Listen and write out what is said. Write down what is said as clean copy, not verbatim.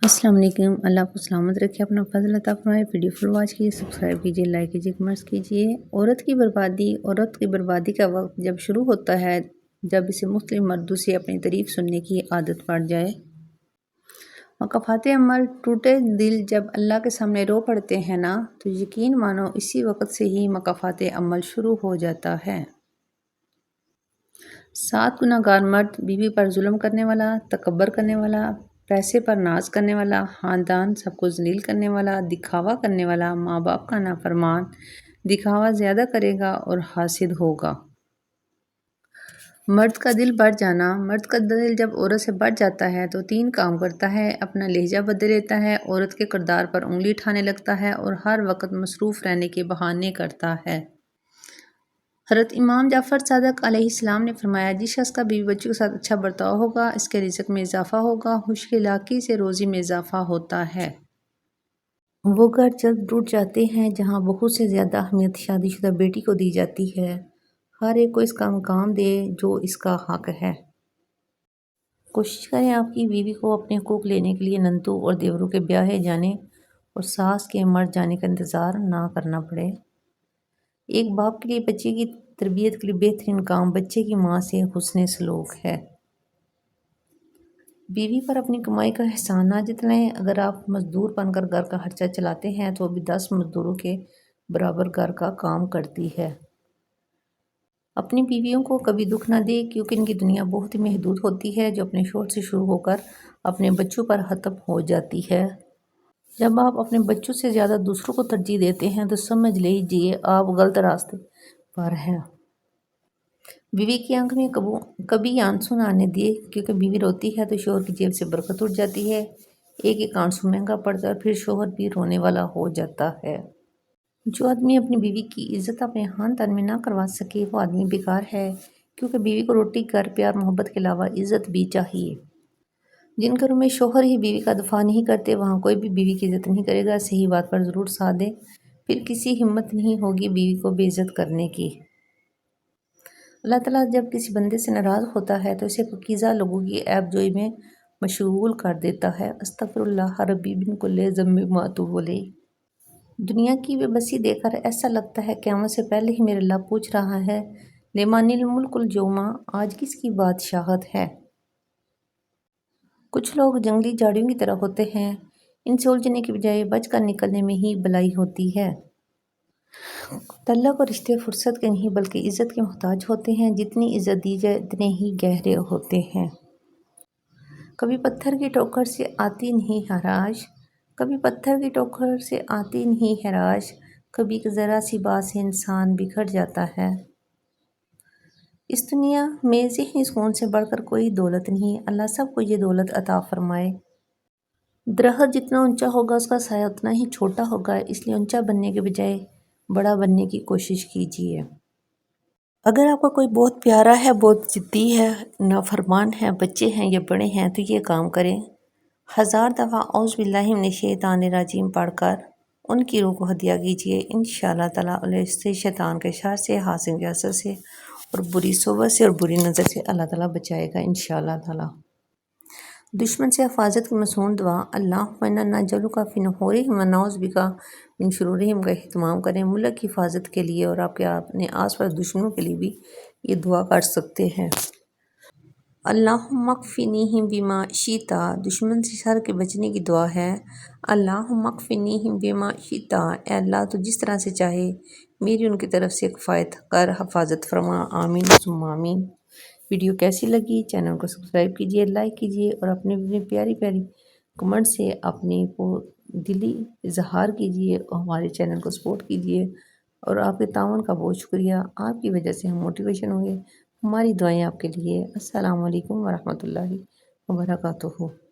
السلام علیکم۔ اللہ آپ کو سلامت رکھے، اپنا فضل عطا فرمائے۔ ویڈیو فل واچ کیجیے، سبسکرائب کیجیے، لائک کیجیے، کمنٹس کیجیے۔ عورت کی بربادی کا وقت جب شروع ہوتا ہے جب اسے مختلف مردوں سے اپنی تعریف سننے کی عادت پڑ جائے۔ مکافات عمل، ٹوٹے دل جب اللہ کے سامنے رو پڑتے ہیں نا، تو یقین مانو اسی وقت سے ہی مکافات عمل شروع ہو جاتا ہے۔ 7 گناہ گار مرد، بیوی پر ظلم کرنے والا، تکبر کرنے والا، پیسے پر ناز کرنے والا، خاندان سب کو ذلیل کرنے والا، دکھاوا کرنے والا، ماں باپ کا نافرمان، دکھاوا زیادہ کرے گا اور حاسد ہوگا۔ مرد کا دل بڑھ جانا، مرد کا دل جب عورت سے بڑھ جاتا ہے تو 3 کام کرتا ہے۔ اپنا لہجہ بدل لیتا ہے، عورت کے کردار پر انگلی اٹھانے لگتا ہے اور ہر وقت مصروف رہنے کے بہانے کرتا ہے۔ حضرت امام جعفر صادق علیہ السلام نے فرمایا، جس شخص کا بیوی بچوں کے ساتھ اچھا برتاؤ ہوگا، اس کے رزق میں اضافہ ہوگا، خشک لاقی سے روزی میں اضافہ ہوتا ہے۔ وہ گھر جلد ٹوٹ جاتے ہیں جہاں بہو سے زیادہ اہمیت شادی شدہ بیٹی کو دی جاتی ہے۔ ہر ایک کو اس کا مقام دے جو اس کا حق ہے۔ کوشش کریں آپ کی بیوی کو اپنے حقوق لینے کے لیے ننتو اور دیوروں کے بیاہے جانے اور ساس کے مر جانے کا انتظار نہ کرنا پڑے۔ ایک باپ کے لیے بچے کی تربیت کے لیے بہترین کام بچے کی ماں سے حسن سلوک ہے۔ بیوی پر اپنی کمائی کا احسان نہ جتلائیں۔ اگر آپ مزدور بن کر گھر کا خرچہ چلاتے ہیں تو وہ بھی 10 مزدوروں کے برابر گھر کا کام کرتی ہے۔ اپنی بیویوں کو کبھی دکھ نہ دے کیونکہ ان کی دنیا بہت ہی محدود ہوتی ہے جو اپنے شوہر سے شروع ہو کر اپنے بچوں پر ختم ہو جاتی ہے۔ جب آپ اپنے بچوں سے زیادہ دوسروں کو ترجیح دیتے ہیں تو سمجھ لیجیے آپ غلط راستے پر ہیں۔ بیوی کی آنکھ میں کبھی آنسو نہ آنے دیے کیونکہ بیوی روتی ہے تو شوہر کی جیب سے برکت اٹھ جاتی ہے۔ ایک آنسو مہنگا پڑتا ہے اور پھر شوہر بھی رونے والا ہو جاتا ہے۔ جو آدمی اپنی بیوی کی عزت اپنے خاندان میں نہ کروا سکے وہ آدمی بیکار ہے، کیونکہ بیوی کو روٹی گھر پیار محبت کے علاوہ عزت بھی چاہیے۔ جن گھروں میں شوہر ہی بیوی کا دفاع نہیں کرتے وہاں کوئی بھی بیوی کی عزت نہیں کرے گا۔ صحیح بات پر ضرور ساتھ دیں، پھر کسی ہمت نہیں ہوگی بیوی کو بے عزت کرنے کی۔ اللہ تعالیٰ جب کسی بندے سے ناراض ہوتا ہے تو اسے پاکیزہ لوگوں کی عیب جوئی میں مشغول کر دیتا ہے۔ استغفر اللہ ربی من کل ذنب و اتوب الیہ۔ دنیا کی بے بسی دیکھ کر ایسا لگتا ہے قیامت سے پہلے ہی میرا اللہ پوچھ رہا ہے، لمن الملک اليوم، آج کس کی بادشاہت ہے؟ کچھ لوگ جنگلی جھاڑیوں کی طرح ہوتے ہیں، ان سے الجھنے کی بجائے بچ کر نکلنے میں ہی بھلائی ہوتی ہے۔ تعلق اور رشتے فرصت کے نہیں بلکہ عزت کے محتاج ہوتے ہیں، جتنی عزت دی جائے اتنے ہی گہرے ہوتے ہیں۔ کبھی پتھر کی ٹوکر سے آتی نہیں خراش، کبھی پتھر کی ٹوکر سے آتی نہیں خراش، کبھی ذرا سی بات سے انسان بکھر جاتا ہے۔ اس دنیا میں ذہنی سکون سے بڑھ کر کوئی دولت نہیں، اللہ سب کو یہ دولت عطا فرمائے۔ درخت جتنا اونچا ہوگا اس کا سایہ اتنا ہی چھوٹا ہوگا، اس لیے اونچا بننے کے بجائے بڑا بننے کی کوشش کیجیے۔ اگر آپ کا کوئی بہت پیارا ہے، بہت ضدی ہے، نافرمان ہے، بچے ہیں یا بڑے ہیں تو یہ کام کریں۔ 1000 دفعہ اعوذ باللہ من الشیطان الرجیم پڑھ کر ان کی روح کو ہدیہ کیجیے۔ انشاءاللہ تعالیٰ علیہ شیطان کے شر سے، حاسد کے اثر سے اور بری صحبت سے اور بری نظر سے اللہ تعالیٰ بچائے گا انشاءاللہ تعالیٰ۔ دشمن سے حفاظت کی مصنون دعا، اللہم انا نجعلک فی نحورہم ونعوذ بک من شرورہم کا اہتمام کریں۔ ملک کی حفاظت کے لیے اور آپ کے اپنے آس پاس دشمنوں کے لیے بھی یہ دعا کر سکتے ہیں۔ اللہم اکفنیہم بما شئت، دشمن سے شر کے بچنے کی دعا ہے۔ اللہم اکفنیہم بما شئت، اے اللہ تو جس طرح سے چاہے میری ان کی طرف سے کفایت کر، حفاظت فرما، آمین ثم آمین۔ ویڈیو کیسی لگی؟ چینل کو سبسکرائب کیجیے، لائک کیجیے اور اپنی پیاری پیاری کمنٹ سے اپنے دلی اظہار کیجیے اور ہمارے چینل کو سپورٹ کیجیے۔ اور آپ کے تعاون کا بہت شکریہ، آپ کی وجہ سے ہم موٹیویشن ہوئے۔ ہماری دعائیں آپ کے لیے۔ السلام علیکم ورحمۃ اللہ وبرکاتہ۔